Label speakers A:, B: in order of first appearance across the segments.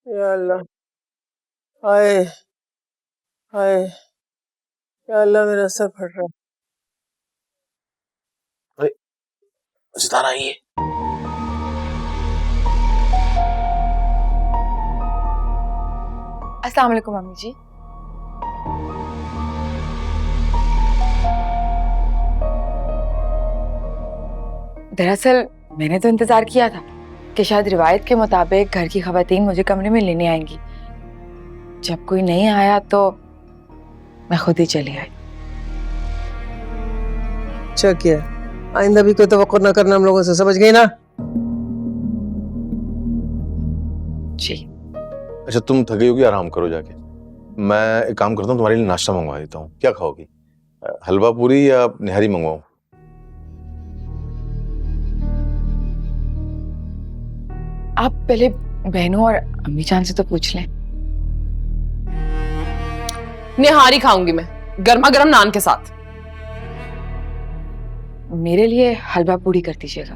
A: या अल्लाह, हाय हाय, या अल्लाह मेरा सर फट रहा है।
B: अरे सितारा आई है।
C: अस्सलाम वालेकुम मम्मी जी। दरअसल मैंने तो इंतजार किया था कि शायद रिवायत के मुताबिक घर की खवातीन मुझे कमरे में लेने आएंगी। जब कोई नहीं आया तो मैं खुद ही चली आई।
A: अच्छा किया, आइंदा भी कोई तवक्कुर ना करना हम लोगों से, समझ गई ना?
C: जी।
B: अच्छा तुम थकी होगी, आराम करो जाके। मैं एक काम करता हूँ, तुम्हारे लिए नाश्ता मंगवा देता हूँ। क्या खाओगी? हलवा पूरी या निहारी मंगवाऊँ?
C: आप पहले बहनों और अम्मी जान से तो पूछ लें।
D: निहारी खाऊंगी मैं, गर्मा गर्म नान के साथ।
C: मेरे लिए हलवा पूरी कर दीजिएगा,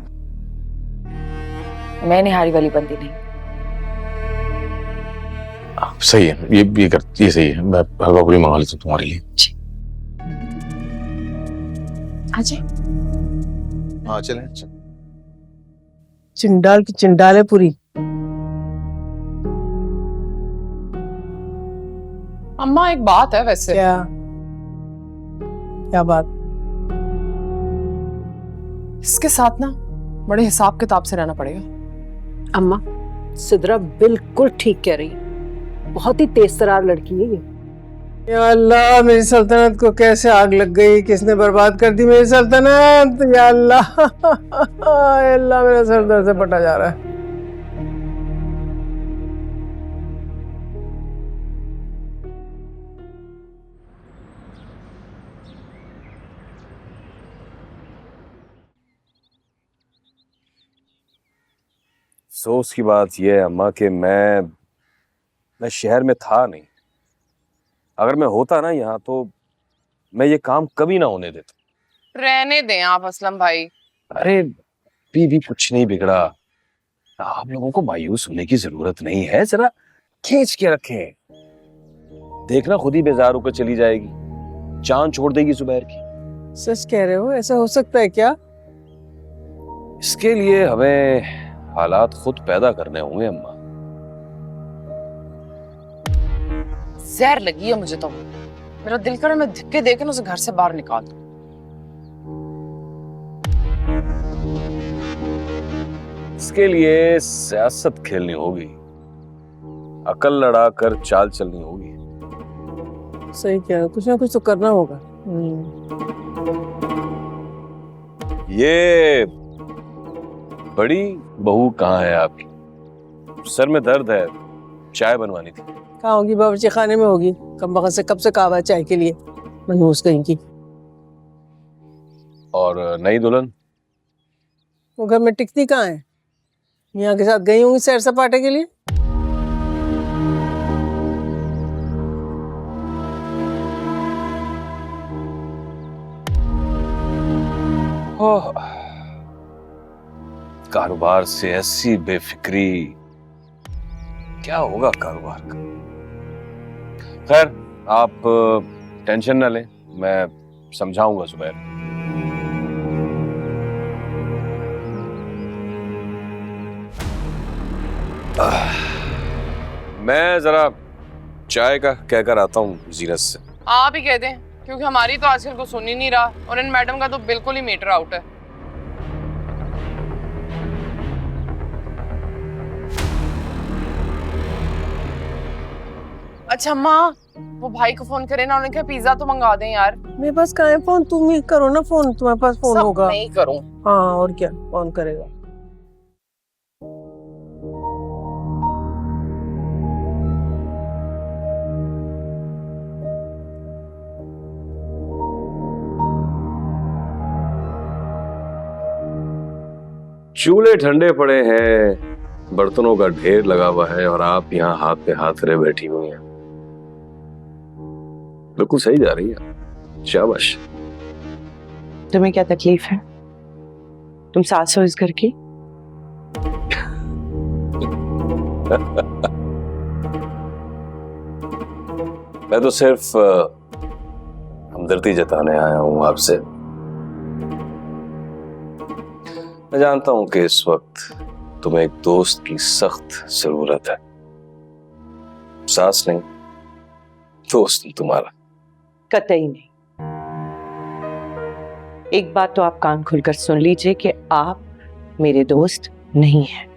C: मैं निहारी वाली बंदी नहीं।
B: सही है, ये सही है। मैं हलवा पूरी मंगा लेता हूँ तुम्हारे लिए।
C: जी। आजे।
B: हाँ चलें।
A: चिंडाल की चिंडाल है पूरी।
D: अम्मा एक बात है वैसे।
A: क्या? क्या बात?
D: इसके साथ ना बड़े हिसाब किताब से रहना पड़ेगा।
E: अम्मा, सिद्रा बिल्कुल ठीक कह रही है, बहुत ही तेज तरार लड़की है ये।
A: या अल्लाह, मेरी सल्तनत को कैसे आग लग गई, किसने बर्बाद कर दी मेरी सल्तनत? या अल्लाह, या अल्लाह मेरा सर दर्द से फटा जा रहा है।
F: अफसोस की बात यह है अम्मा कि मैं शहर में था नहीं। अगर मैं होता ना यहाँ तो मैं ये काम कभी ना होने देता।
D: रहने दें आप असलम भाई।
F: अरे भी कुछ नहीं बिगड़ा। आप लोगों को मायूस होने की जरूरत नहीं है, जरा खींच के रखें। देखना खुद ही बेजार होकर चली जाएगी, जान छोड़ देगी जुबैर की।
A: सच कह रहे हो? ऐसा हो सकता है क्या?
F: इसके लिए हमें हालात खुद पैदा करने होंगे अम्मा।
D: जहर लगी है मुझे तो। मेरा दिल कर मैं धक्के देकर उसे घर से बाहर निकाल दूं।
F: इसके लिए सियासत खेलनी होगी, अकल लड़ा कर चाल चलनी होगी।
A: सही कह रहे हो, कुछ ना कुछ तो करना होगा।
F: ये बड़ी बहू कहाँ है आपकी? सर में दर्द है, चाय बनवानी थी।
A: कहाँ होगी? बावर्ची खाने में होगी। कम बखत से कब से कहा है चाय के लिए, मनहूस कहीं की।
F: और नई दुल्हन?
A: वो घर में टिकती कहाँ है? यहाँ के साथ गई होंगी सैर सपाटे के लिए।
F: कारोबार से ऐसी बेफिक्री, क्या होगा कारोबार का? खैर आप टेंशन ना लें, मैं समझाऊंगा जुबैर। मैं जरा चाय का कहकर आता हूँ जीनत से।
D: आप ही कह दें, क्योंकि हमारी तो आजकल को सुन ही नहीं रहा और इन मैडम का तो बिल्कुल ही मीटर आउट है। अच्छा अम्मा, वो भाई को फोन करे ना, उन्होंने कहा पिज्जा तो मंगा दें यार।
A: मेरे पास कहाँ है फोन? तुम ही करो ना फोन, तुम्हारे पास फोन
D: सब
A: होगा।
D: मैं ही करूं।
A: हाँ और क्या, कौन करेगा?
F: चूल्हे ठंडे पड़े हैं, बर्तनों का ढेर लगा हुआ है और आप यहाँ हाथ पे हाथ रहे बैठी हुई हैं। बिल्कुल सही जा रही है, शाबाश।
E: तुम्हें क्या तकलीफ है? तुम सास हो इस घर की।
F: मैं तो सिर्फ हमदर्दी जताने आया हूं आपसे। मैं जानता हूं कि इस वक्त तुम्हें एक दोस्त की सख्त जरूरत है। सास नहीं, दोस्त तुम्हारा।
E: कतई नहीं। एक बात तो आप कान खुलकर सुन लीजिए कि आप मेरे दोस्त नहीं हैं।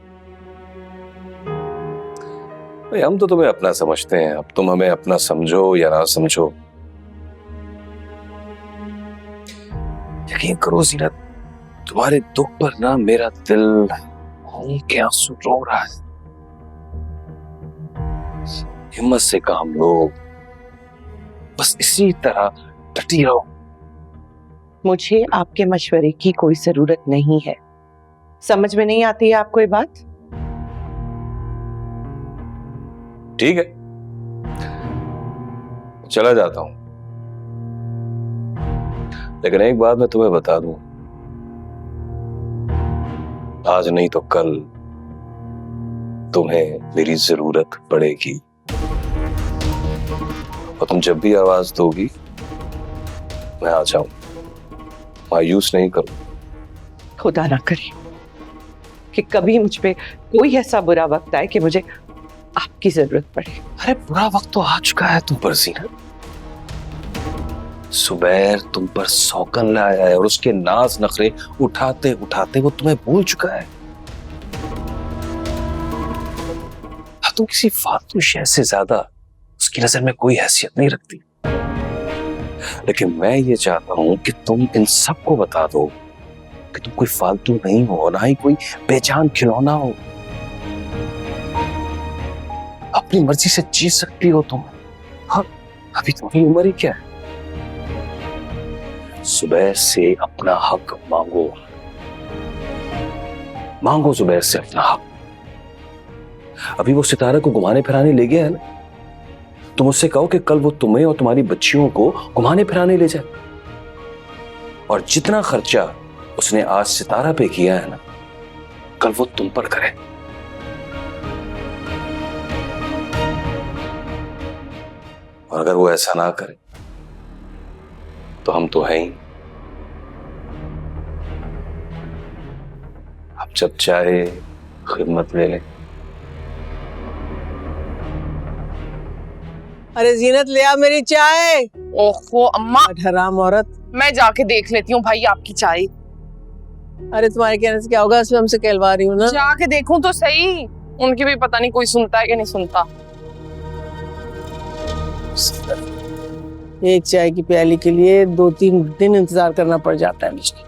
F: भाई हम तो तुम्हें अपना समझते हैं, अब तुम हमें अपना समझो या ना समझो। यकीन करो जीनत, तुम्हारे दुख पर ना मेरा दिल खून के आंसू रो रहा है। हिम्मत से काम लो, बस इसी तरह डटी रहो।
E: मुझे आपके मशवरे की कोई जरूरत नहीं है। समझ में नहीं आती है आपको ये बात?
F: ठीक है, चला जाता हूं, लेकिन एक बात मैं तुम्हें बता दूं, आज नहीं तो कल तुम्हें मेरी जरूरत पड़ेगी। और तुम जब भी आवाज दोगी मैं आ जाऊं, मायूस नहीं करूं।
E: खुदा ना करे कि कभी मुझ पे कोई ऐसा बुरा वक्त आए कि मुझे आपकी जरूरत पड़े।
F: अरे बुरा वक्त तो आ चुका है तुम पर जीनत। सुबैर तुम पर सौकन लाया है और उसके नाज नखरे उठाते उठाते वो तुम्हें भूल चुका है। तुम किसी फालतू शय से ज्यादा उसकी नजर में कोई हैसियत नहीं रखती। लेकिन मैं ये चाहता हूं कि तुम इन सबको बता दो कि तुम कोई फालतू नहीं हो, ना ही कोई बेजान खिलौना हो। अपनी मर्जी से जी सकती हो तुम। हाँ, अभी तुम्हारी उम्र ही क्या है। सुबह से अपना हक मांगो, मांगो सुबह से अपना हक। अभी वो सितारा को घुमाने फिराने ले गया है ना, तुम उससे कहो कि कल वो तुम्हें और तुम्हारी बच्चियों को घुमाने फिराने ले जाए। और जितना खर्चा उसने आज सितारा पे किया है ना, कल वो तुम पर करे। और अगर वो ऐसा ना करे तो हम तो हैं ही। आप जब चाहे खिदमत ले लें।
A: अरे जीनत ले आ मेरी चाय।
D: ओहो अम्मा,
A: हराम औरत।
D: मैं जाके देख लेती हूँ भाई आपकी चाय।
A: अरे तुम्हारे कहने से क्या होगा, इसमें हमसे कहलवा रही हूँ ना।
D: जाके देखूं तो सही, उनकी भी पता नहीं कोई सुनता है कि नहीं सुनता।
A: एक चाय की प्याली के लिए 2-3 दिन इंतजार करना पड़ जाता है मुझे।